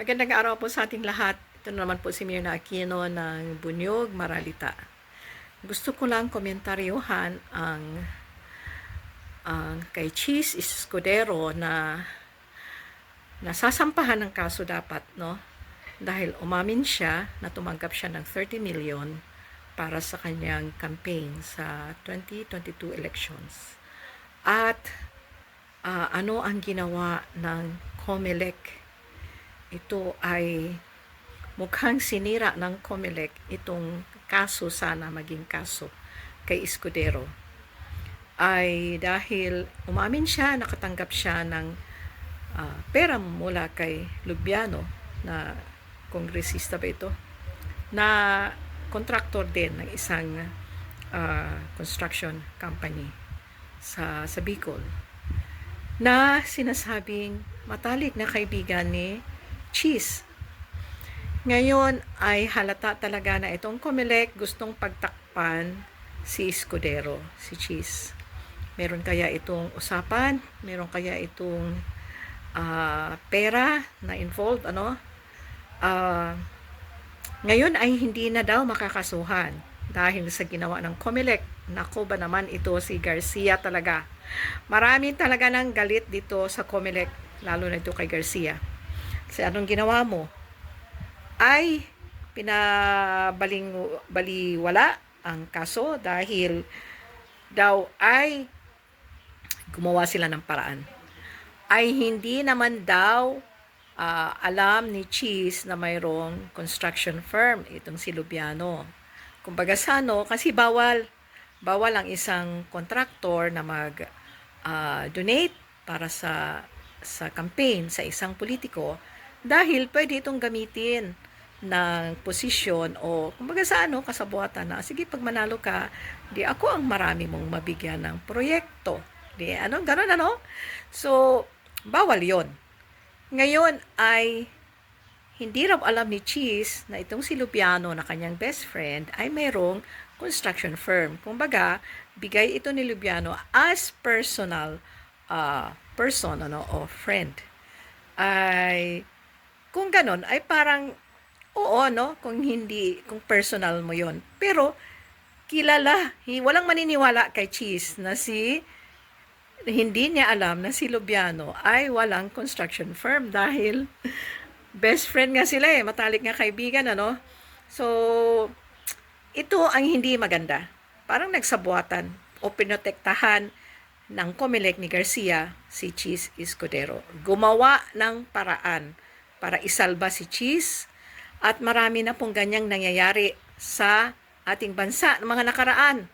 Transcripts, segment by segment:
Magandang araw po sa ating lahat. Ito naman po si Mirna Aquino ng Bunyog, Maralita. Gusto ko lang komentaryohan ang kay Cheese Escudero na nasasampahan ng kaso dapat, no? Dahil umamin siya na tumanggap siya ng 30 million para sa kanyang campaign sa 2022 elections. At ano ang ginawa ng COMELEC? Ito ay mukhang sinira ng COMELEC itong kaso, sana maging kaso kay Escudero. Ay dahil umamin siya, nakatanggap siya ng pera mula kay Lubiano, na kongresista ba ito, na contractor din ng isang construction company sa Bicol, na sinasabing matalik na kaibigan ni Cheese. Ngayon ay halata talaga na itong COMELEC gustong pagtakpan si Escudero, si Cheese. Meron kaya itong usapan? Meron kaya itong pera na involved? Ngayon ay hindi na daw makakasuhan dahil sa ginawa ng COMELEC. Nako ba naman ito si Garcia talaga. Marami talaga ng galit dito sa COMELEC, lalo na ito kay Garcia. Kasi anong ginawa mo? Ay pinabaliwala ang kaso dahil daw ay gumawa sila ng paraan. Ay hindi naman daw alam ni Cheese na mayroong construction firm itong si Lubiano. Kumbaga kasi bawal ang isang contractor na mag-donate para sa campaign sa isang politiko, dahil pwede itong gamitin ng posisyon o kumbaga kasabuatan na, sige, pag manalo ka, di ako ang marami mong mabigyan ng proyekto. Di gano'n. So, bawal yon. Ngayon ay hindi raw alam ni Cheese na itong si Lubiano na kanyang best friend ay mayroong construction firm. Kumbaga, bigay ito ni Lubiano as personal person o friend. Ay kung ganon ay parang oo, kung personal mo yon. Pero kilala, walang maniniwala kay Cheese na hindi niya alam na si Lubiano ay walang construction firm dahil best friend nga sila matalik nga kaibigan, So ito ang hindi maganda. Parang nagsabuatan o pinotektahan ng COMELEC ni Garcia si Cheese Escudero. Gumawa ng paraan para isalba si Cheese, at marami na pong ganyang nangyayari sa ating bansa ng mga nakaraan.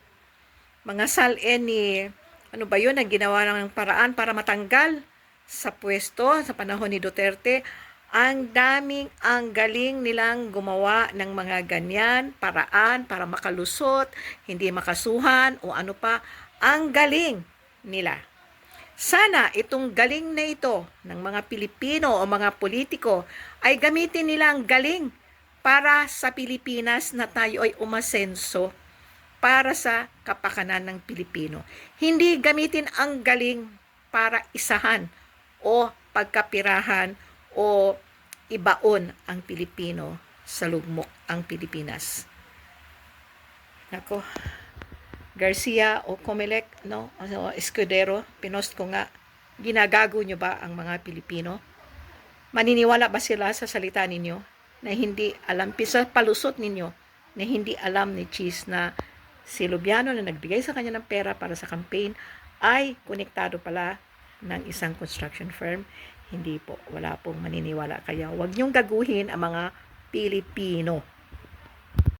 Mga SALN ni ang ginawa ng paraan para matanggal sa pwesto sa panahon ni Duterte. Ang galing nilang gumawa ng mga ganyan paraan para makalusot, hindi makasuhan o ano pa. Ang galing nila. Sana itong galing na ito ng mga Pilipino o mga politiko ay gamitin nila ang galing para sa Pilipinas na tayo ay umasenso para sa kapakanan ng Pilipino. Hindi gamitin ang galing para isahan o pagkapirahan o ibaon ang Pilipino sa lugmok ang Pilipinas. Nako, Garcia o COMELEC, Escudero, pinost ko nga, ginagago nyo ba ang mga Pilipino? Maniniwala ba sila sa salita ninyo na hindi alam, sa palusot ninyo na hindi alam ni Cheese na si Lubiano na nagbigay sa kanya ng pera para sa campaign ay konektado pala ng isang construction firm? Hindi po, wala pong maniniwala. Kaya huwag niyong gaguhin ang mga Pilipino.